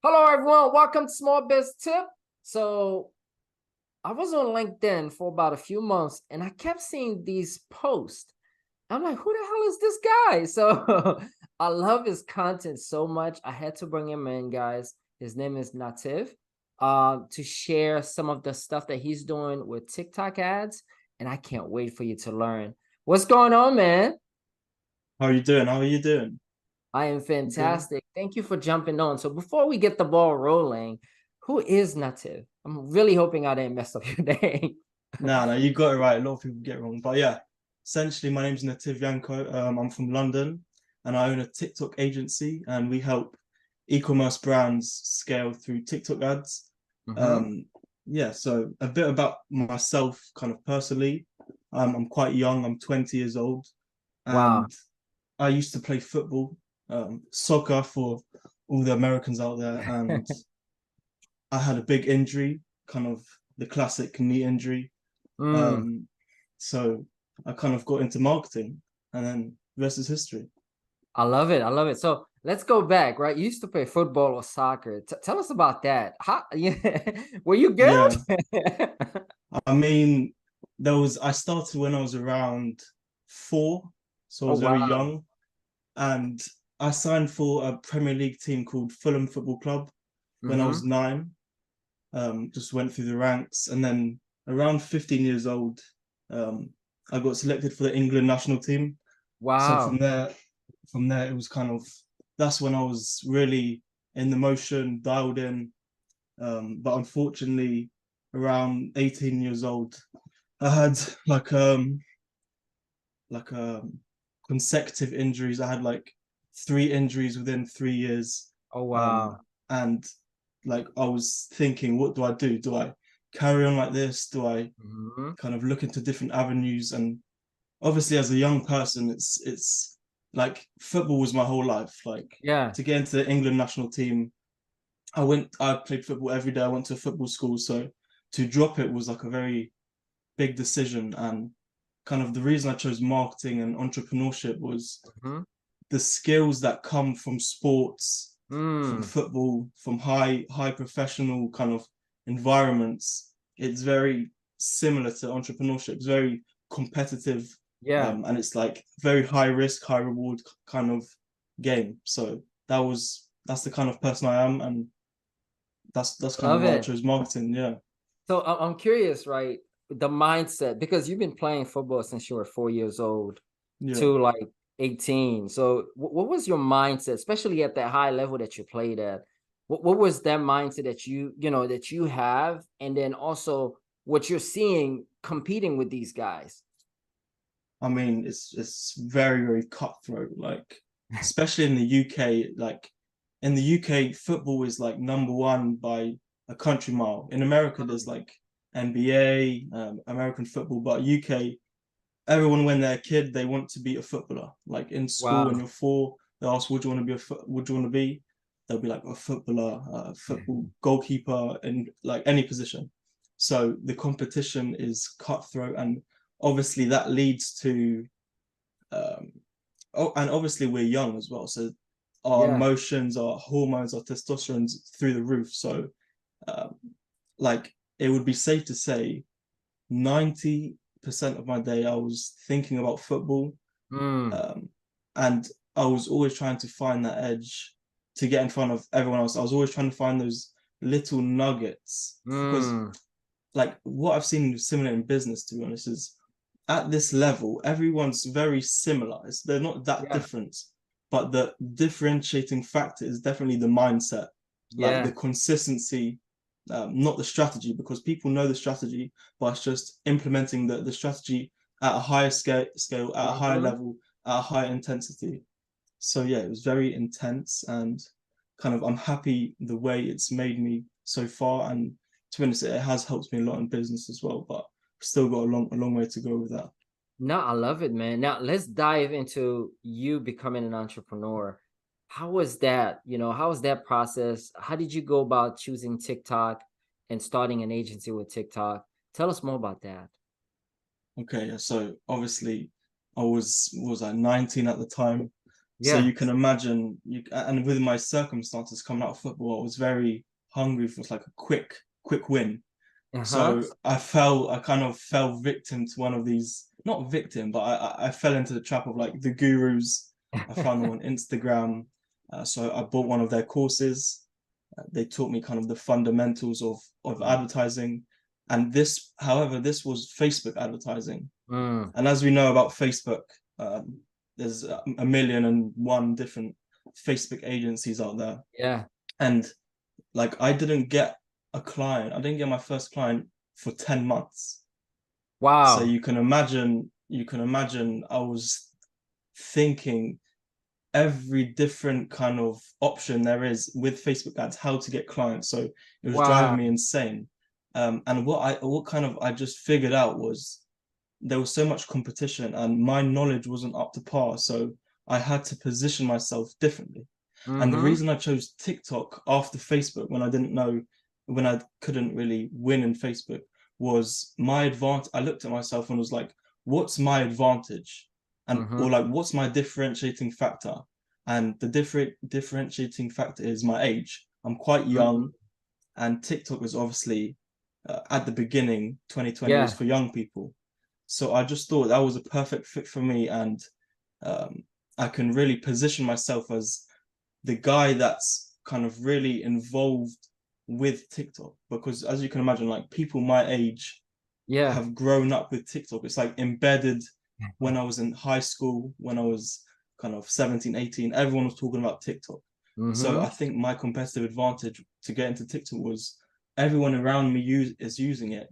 Hello, everyone. Welcome to Small Biz Tip. So I was on LinkedIn for about a few months and I kept seeing these posts. I'm like, who the hell is this guy? So I love his content so much. I had to bring him in, guys. His name is Nativ, to share some of the stuff that he's doing with TikTok ads. And I can't wait for you to learn. What's going on, man? How are you doing? How are you doing? I am You good? fantastic. Thank you for jumping on. So before we get the ball rolling, who is Nativ? I'm really hoping I didn't mess up your name. Nah, no, you got it right. A lot of people get it wrong. But yeah, essentially, my name's Nativ Yanko. I'm from London and I own a TikTok agency and we help e-commerce brands scale through TikTok ads. Hmm. Um, yeah, so a bit about myself, kind of personally. I'm quite young, I'm 20 years old, Wow. and I used to play football, soccer for all the Americans out there, and I had a big injury, kind of the classic knee injury. Mm, Um, so I kind of got into marketing, and then the rest is history. I love it. I love it. So let's go back, right? You used to play football or soccer. Tell us about that. How, yeah, were you good? Yeah, I mean, I started when I was around 4, so I Oh, was very wow. young, and I signed for a Premier League team called Fulham Football Club when I was Hmm. 9. Just went through the ranks, and then around 15 years old, um, I got selected for the England national team. So Wow. from there, it was kind of that's when I was really in the motion, dialed in. But unfortunately, around 18 years old, I had like consecutive injuries. I had like 3 injuries within 3 years. Oh, Um, wow. and like I was thinking, what do I do? Do I carry on like this? Do I Hmm. kind of look into different avenues? And obviously, as a young person, it's like football was my whole life. Like Yeah. to get into the England national team, I played football every day. I went to a football school, so to drop it was like a very big decision. And kind of the reason I chose marketing and entrepreneurship was Hmm. the skills that come from sports, from Mm, football, from high professional kind of environments. It's very similar to entrepreneurship. It's very competitive, yeah. and it's like very high risk, high reward kind of game. So that's the kind of person I am, and that's kind of Love why I it. chose marketing. Yeah, So I'm curious, right? The mindset, because you've been playing football since you were 4 years old yeah. to like 18. So what was your mindset, especially at that high level that you played at? What was that mindset that that you have, and then also what you're seeing competing with these guys? I mean, it's very cutthroat. Like, especially in the UK, like in the UK, football is like number one by a country mile. In America, there's like NBA, American football, but UK, everyone when they're a kid, they want to be a footballer. Like in school, when Wow. you're 4, they ask, "What do you want to be? What do you want to be?" They'll be like a footballer, football goalkeeper, in like any position. So the competition is cutthroat, and obviously that leads to um, and obviously we're young as well, so our Yeah. emotions, our hormones, our testosterone's through the roof. So um, like it would be safe to say 90% of my day I was thinking about football, Mm, um, and I was always trying to find that edge to get in front of everyone else. I was always trying to find those little nuggets because mm, like what I've seen similar in business, to be honest, is at this level, everyone's very similar. They're not that yeah. different, but the differentiating factor is definitely the mindset, like the Yeah. consistency, not the strategy, because people know the strategy, but it's just implementing the strategy at a higher scale, at a higher Hmm. level, at a higher intensity. So yeah, it was very intense, and kind of I'm happy the way it's made me so far. And to be honest, it has helped me a lot in business as well, but still got a long way to go with that. No, I love it, man. Now let's dive into you becoming an entrepreneur. How was that? How was that process? How did you go about choosing TikTok and starting an agency with TikTok? Tell us more about that. Okay, yeah, so obviously I was like 19 at the time. So Yeah. you can imagine, and with my circumstances coming out of football, I was very hungry for like a quick win. Uh-huh. So I kind of fell victim to one of these, not victim, but I fell into the trap of like the gurus. I found them on Instagram. So I bought one of their courses. They taught me kind of the fundamentals of advertising. And this, however, this was Facebook advertising. Mm. And as we know about Facebook, there's a million and one different Facebook agencies out there. Yeah. And like I didn't get a client, I didn't get my first client for 10 months. So Wow. you can imagine I was thinking every different kind of option there is with Facebook ads, how to get clients. So it was driving Wow. me insane. And what kind of I just figured out was there was so much competition and my knowledge wasn't up to par. So I had to position myself differently. And the Mm-hmm. reason I chose TikTok after Facebook when I didn't know, when I couldn't really win in Facebook, was my advantage. I looked at myself and was like, what's my advantage? And Mm-hmm. or like, what's my differentiating factor? And the differentiating factor is my age. I'm quite Mm-hmm. young, and TikTok was obviously at the beginning, 2020 was Yeah. for young people. So I just thought that was a perfect fit for me, and I can really position myself as the guy that's kind of really involved with TikTok, because as you can imagine, like people my age Yeah. have grown up with TikTok. It's like embedded. When I was in high school, when I was kind of 17, 18, everyone was talking about TikTok. So Mm-hmm. I think my competitive advantage to get into TikTok was everyone around me is using it.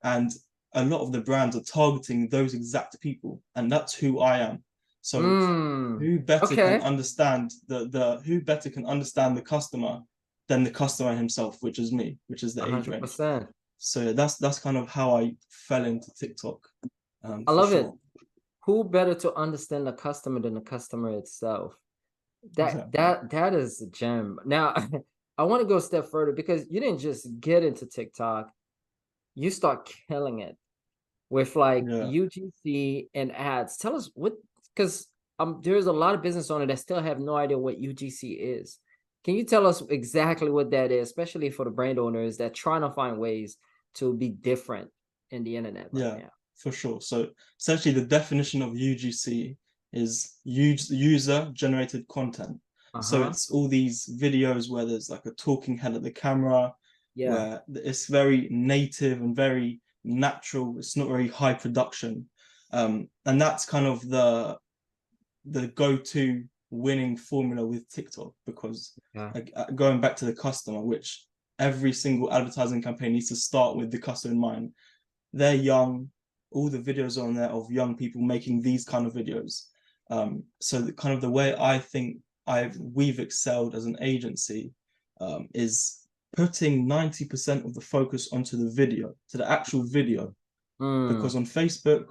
And a lot of the brands are targeting those exact people. And that's who I am. So Mm. who better can Okay. understand the who better can understand the customer than the customer himself, which is me, which is the age range. 100%. So that's kind of how I fell into TikTok, I for love it. sure. Who better to understand the customer than the customer itself? That Exactly. that that is a gem. Now, I want to go a step further because you didn't just get into TikTok, you start killing it with like Yeah. UGC and ads. Tell us what, because there's a lot of business owners that still have no idea what UGC is. Can you tell us exactly what that is, especially for the brand owners that trying to find ways to be different in the internet right Yeah, now? for sure. So essentially, the definition of UGC is user generated content. So Uh-huh. it's all these videos where there's like a talking head at the camera, Yeah. where it's very native and very natural. It's not very high production, and that's kind of the go-to winning formula with TikTok, because Yeah. going back to the customer, which every single advertising campaign needs to start with the customer in mind. They're young. All the videos on there of young people making these kind of videos. So kind of the way I think we've excelled as an agency is putting 90% of the focus onto the video, to the actual video, Mm. because on Facebook,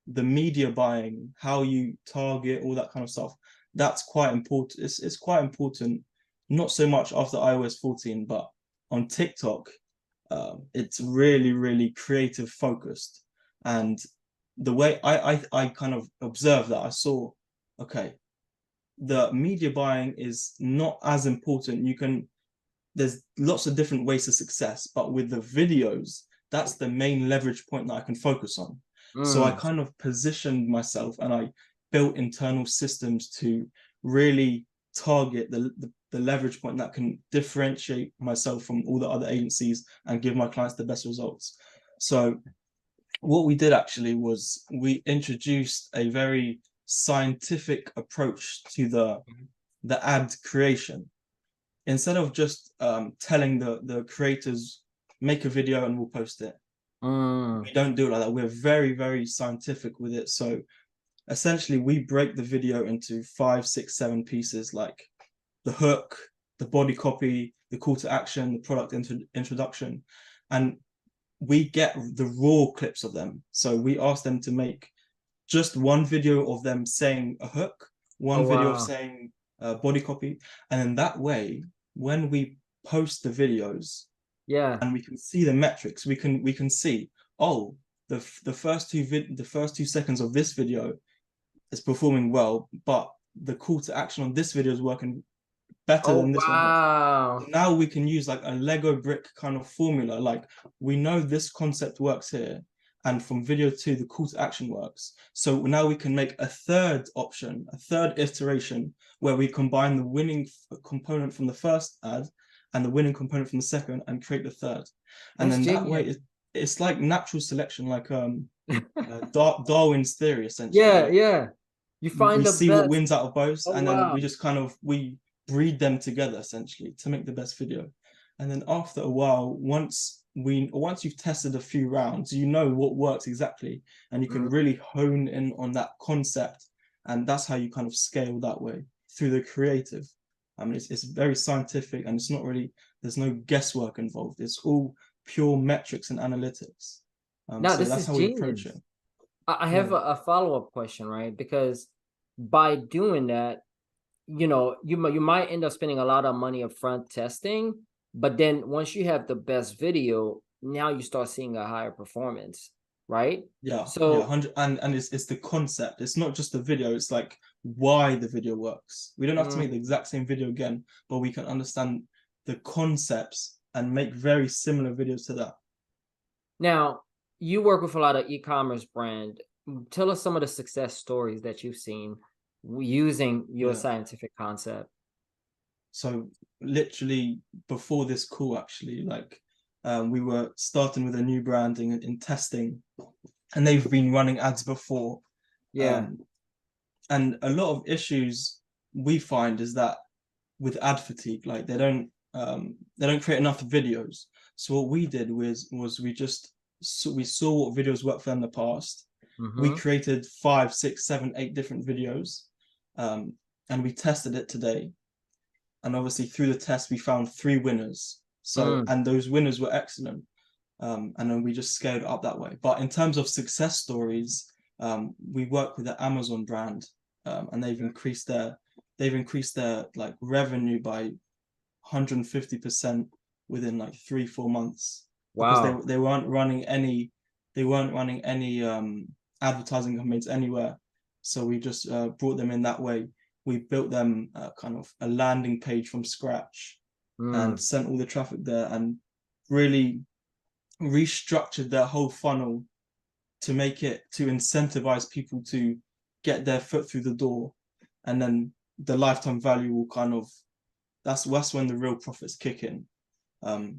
the media buying, how you target, all that kind of stuff, that's quite important. It's quite important, not so much after iOS 14, but on TikTok, it's really, really creative focused. And the way I kind of observed that, I saw, okay, the media buying is not as important. There's lots of different ways to success, but with the videos, that's the main leverage point that I can focus on. So I Mm. kind of positioned myself and I built internal systems to really target the leverage point that can differentiate myself from all the other agencies and give my clients the best results. So what we did actually was we introduced a very scientific approach to the ad creation. Instead of just telling the creators, make a video and we'll post it, Mm. we don't do it like that. We're very, very scientific with it. So essentially we break the video into 5, 6, 7 pieces, like the hook, the body copy, the call to action, the product introduction, and we get the raw clips of them. So we ask them to make just one video of them saying a hook, Oh one video of wow. saying body copy, and in that way, when we post the videos Yeah. and we can see the metrics, we can see, oh, the first 2 seconds of this video is performing well, but the call to action on this video is working better Oh than this one is. wow. So now we can use like a Lego brick kind of formula. Like we know this concept works here, and from video 2, the call to action works. So now we can make a third option, a third iteration, where we combine the winning component from the first ad and the winning component from the second and create the third. And That's then that way genius. it's like natural selection, like Darwin's theory, essentially. Yeah, Like yeah. You find we the see what best. wins out of both, Oh and then wow. we just kind of we breed them together essentially to make the best video. And then after a while, once you've tested a few rounds, you know what works exactly, and you can Mm. really hone in on that concept, and that's how you kind of scale that way through the creative. I mean, it's very scientific, and it's not really, there's no guesswork involved. It's all pure metrics and analytics. Now So this that's is how we approach it. genius. I have Yeah, a follow-up question, right? Because by doing that, you might end up spending a lot of money upfront testing, but then once you have the best video, now you start seeing a higher performance, right? yeah, So 100. And it's the concept. It's not just the video. It's like why the video works. We don't have to mm, make the exact same video again, but we can understand the concepts and make very similar videos to that. now you work with a lot of e-commerce brand. Tell us some of the success stories that you've seen using your Yeah. scientific concept. So literally before this call, actually, like we were starting with a new branding in testing, and they've been running ads before. Yeah. Um, and a lot of issues we find is that with ad fatigue, like they don't create enough videos. So what we did was we saw what videos worked for them in the past. We Mm-hmm. created 5, 6, 7, 8 different videos, and we tested it today. And obviously through the test we found 3 winners. So, Mm, and those winners were excellent. And then we just scaled up that way. But in terms of success stories, we work with the Amazon brand, and they've increased their like revenue by 150% within like 3-4 months, because wow. they weren't running any advertising campaigns anywhere. So we just brought them in that way. We built them kind of a landing page from scratch and Mm. sent all the traffic there, and really restructured their whole funnel to make it to incentivize people to get their foot through the door, and then the lifetime value will kind of, that's when the real profits kick in.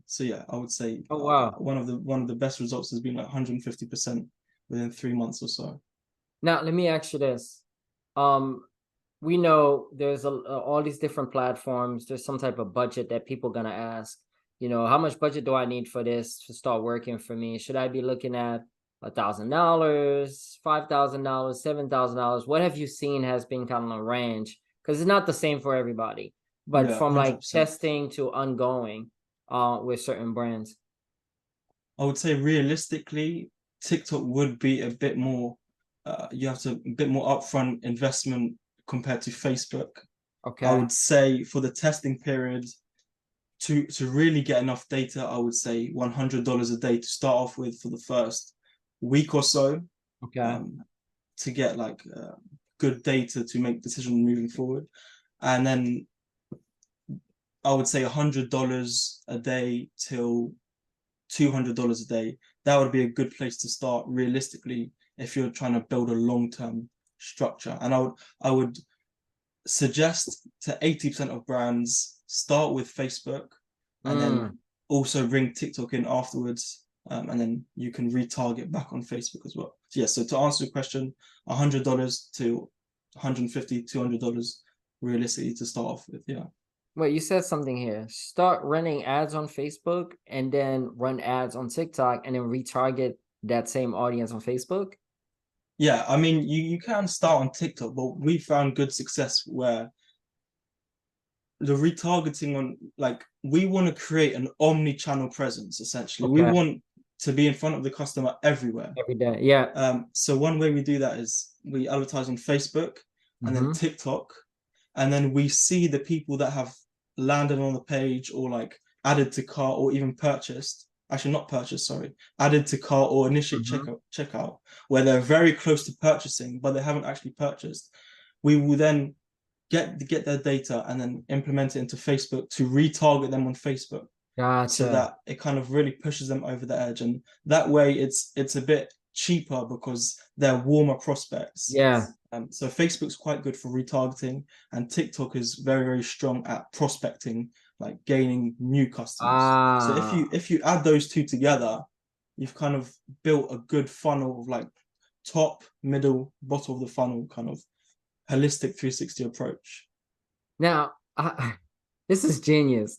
So yeah, I would say Oh wow. one of the best results has been like 150% within 3 months or so. Now let me ask you this. Um, we know there's all these different platforms. There's some type of budget that people gonna ask. How much budget do I need for this to start working for me? Should I be looking at $1,000, $5,000, $7,000? What have you seen has been kind of a range? Because it's not the same for everybody. But Yeah, from like 100%. testing to ongoing, with certain brands. I would say realistically, TikTok would be a bit more. You have to a bit more upfront investment compared to Facebook. I Okay. would say for the testing period, to really get enough data, I would say $100 a day to start off with for the first week or so, Okay. um, to get like good data to make decisions moving forward. And then I would say $100 a day till $200 a day. That would be a good place to start realistically if you're trying to build a long-term structure. And I would suggest to 80% of brands start with Facebook, and then Mm. also bring TikTok in afterwards, and then you can retarget back on Facebook as well. So yeah, so to answer your question, $100 to 150, $200 realistically to start off with. Yeah. Wait, you said something here. Start running ads on Facebook and then run ads on TikTok and then retarget that same audience on Facebook. Yeah, I mean, you can start on TikTok, but we found good success where the retargeting on, like, we want to create an omni-channel presence, essentially. We Okay. want to be in front of the customer everywhere. Every day. Yeah. So one way we do that is we advertise on Facebook and then Mm-hmm. TikTok, and then we see the people that have landed on the page or like added to cart or even purchased, actually not purchased, sorry, added to cart or initiate Mm-hmm. checkout, where they're very close to purchasing but they haven't actually purchased. We will then get their data and then implement it into Facebook to retarget them on Facebook, so Gotcha. that it kind of really pushes them over the edge. And that way it's a bit cheaper because they're warmer prospects. Yeah. So Facebook's quite good for retargeting, and TikTok is very, very strong at prospecting, like gaining new customers. So Ah, if you add those two together, you've kind of built a good funnel of like top, middle, bottom of the funnel kind of holistic 360 approach. now this is genius.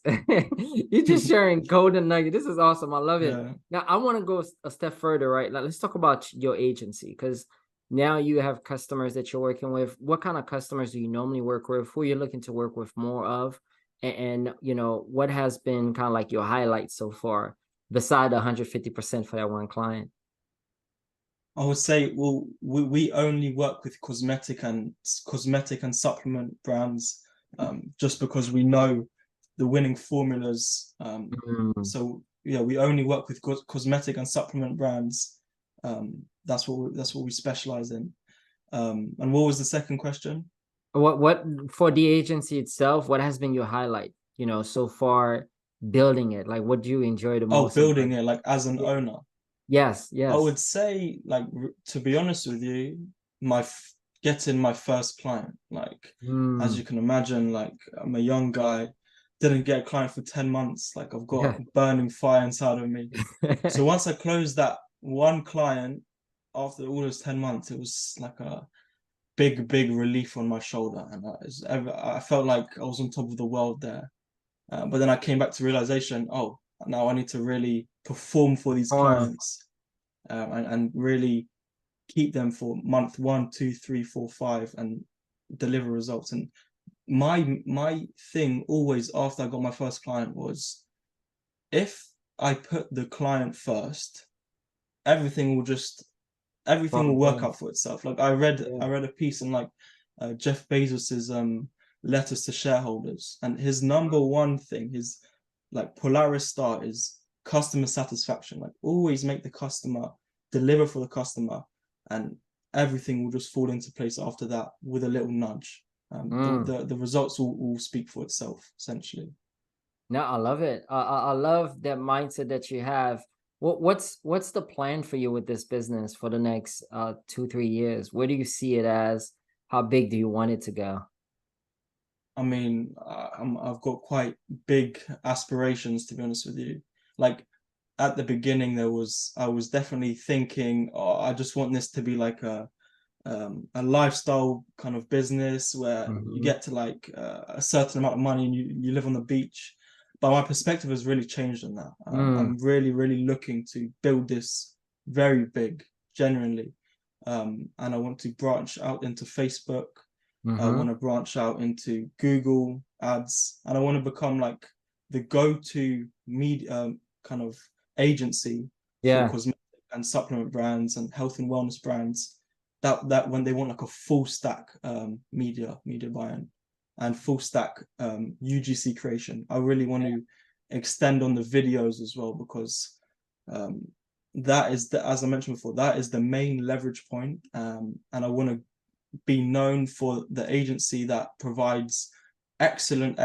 You're just sharing golden nugget. This is awesome. I love it. Yeah. Now I want to go a step further, right? Like, let's talk about your agency, because now you have customers that you're working with. What kind of customers do you normally work with? Who you're looking to work with more of? And you know, what has been kind of like your highlights so far, beside 150% for that one client? I would say, well, we only work with cosmetic and supplement brands, just because we know the winning formulas. Mm. So yeah, we only work with cosmetic and supplement brands. That's what we specialize in. And what was the second question? What for the agency itself, what has been your highlight, you know, so far building it? Like, what do you enjoy the Oh, most about building it like as an it? owner. Yes, I yes. would say, like, to be honest with you, getting my first client, like, as you Mm. can imagine, like, I'm a young guy, didn't get a client for 10 months. Like, I've got Yeah. burning fire inside of me. So once I closed that one client after all those 10 months, it was like a big, big relief on my shoulder. And I felt like I was on top of the world there. But then I came back to realization, oh, now I need to really perform for these Or clients, and really keep them for month 1, 2, 3, 4, 5, and deliver results. And my thing always after I got my first client was, if I put the client first, everything will just everything will work well, out for itself. Like I yeah. read a piece in like Jeff Bezos's letters to shareholders, and his number one thing, his like Polaris star, is customer satisfaction. Like, always make the customer, deliver for the customer, and everything will just fall into place after that with a little nudge. Mm. The results will speak for itself, essentially. No, I love it. I love that mindset that you have. What's the plan for you with this business for the next 2, 3 years? Where do you see it as? How big do you want it to go? I mean, I've got quite big aspirations, to be honest with you. Like, at the beginning, I was definitely thinking, oh, I just want this to be like a lifestyle kind of business where you Mhm. get to like a certain amount of money and you live on the beach. But my perspective has really changed on that. Mm. I'm really, really looking to build this very big, genuinely. And I want to branch out into Facebook. I want Mm-hmm. to branch out into Google ads, and I want to become like the go-to media kind of agency for Yeah, cosmetic and supplement brands and health and wellness brands, that when they want like a full stack media buying and full stack UGC creation. I really want to extend on the videos as well, because um, that is as I mentioned before, that is the main leverage point. And I want to be known for the agency that provides excellent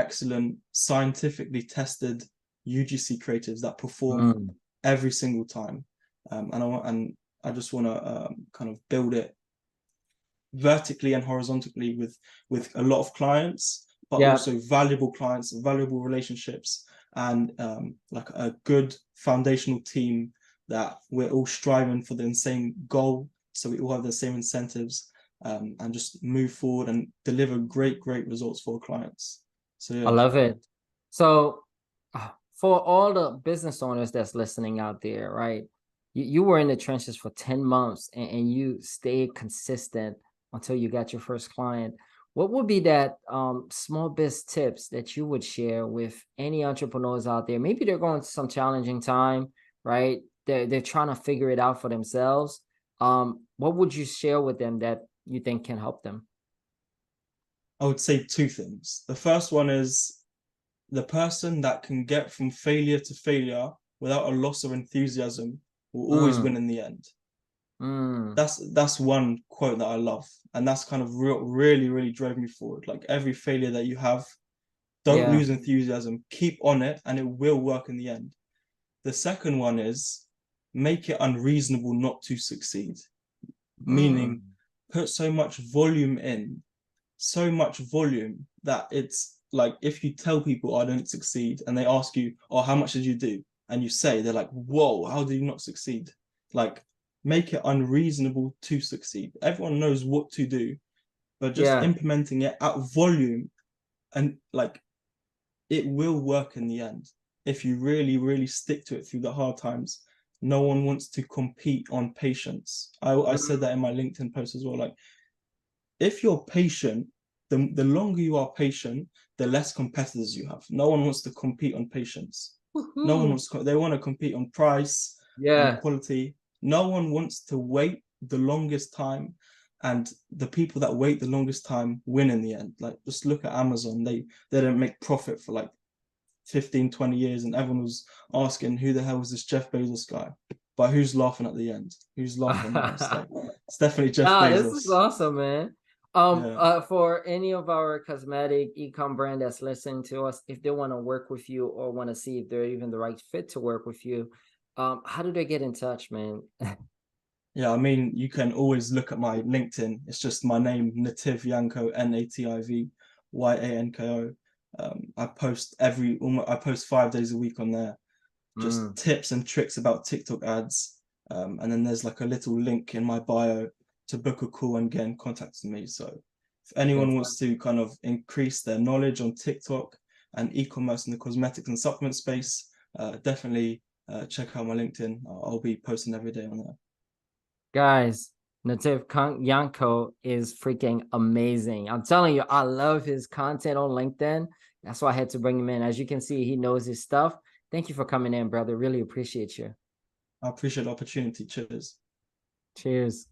scientifically tested UGC creatives that perform mm. every single time. And I just want to kind of build it vertically and horizontally with a lot of clients, but Yeah, also valuable clients, valuable relationships, and like a good foundational team that we're all striving for the same goal, so we all have the same incentives, and just move forward and deliver great results for clients. So I yeah. love it. So, for all the business owners that's listening out there, right? You were in the trenches for 10 months, and you stayed consistent until you got your first client. What would be that small biz tips that you would share with any entrepreneurs out there? Maybe they're going through some challenging time, right? They're trying to figure it out for themselves. What would you share with them that you think can help them? I would say two things. The first one is, the person that can get from failure to failure without a loss of enthusiasm will always Mm. win in the end. Mm. That's one quote that I love, and that's kind of really drove me forward. Like every failure that you have, don't Yeah. lose enthusiasm, keep on it, and it will work in the end. The second one is make it unreasonable not to succeed, meaning Mm. put so much volume in, so much volume that it's like if you tell people, "Oh, I don't succeed," and they ask you, "Oh, how much did you do?" and you say, they're like, "Whoa, how did you not succeed?" Like make it unreasonable to succeed. Everyone knows what to do, but just Yeah. implementing it at volume, and like it will work in the end if you really stick to it through the hard times. No one wants to compete on patience. I said that in my Mm. LinkedIn post as well. Like if you're patient, the longer you are patient, the less competitors you have. No one wants to compete on patience. No one Woohoo. wants to, they want to compete on price, on Yeah. quality. No one wants to wait the longest time. And the people that wait the longest time win in the end. Like just look at Amazon. They don't make profit for like 15, 20 years, and everyone was asking who the hell was this Jeff Bezos guy? But who's laughing at the end? Who's laughing now? It's like it's definitely Jeff Nah, this is Bezos. awesome, man. Yeah. For any of our cosmetic e-com brand that's listening to us, if they want to work with you or want to see if they're even the right fit to work with you, how do they get in touch, man? Yeah, I mean, you can always look at my LinkedIn. It's just my name, Nativ Yanko, Nativ Yanko. I post 5 days a week on there, just Mm, tips and tricks about TikTok ads. And then there's like a little link in my bio to book a call and get in contact with me. So if anyone wants fantastic. to kind of increase their knowledge on TikTok and e-commerce in the cosmetics and supplement space, definitely check out my LinkedIn. I'll be posting every day on there. Guys, Yanko is freaking amazing. I'm telling you, I love his content on LinkedIn. That's why I had to bring him in. As you can see, he knows his stuff. Thank you for coming in, brother. Really appreciate you. I appreciate the opportunity. Cheers. Cheers.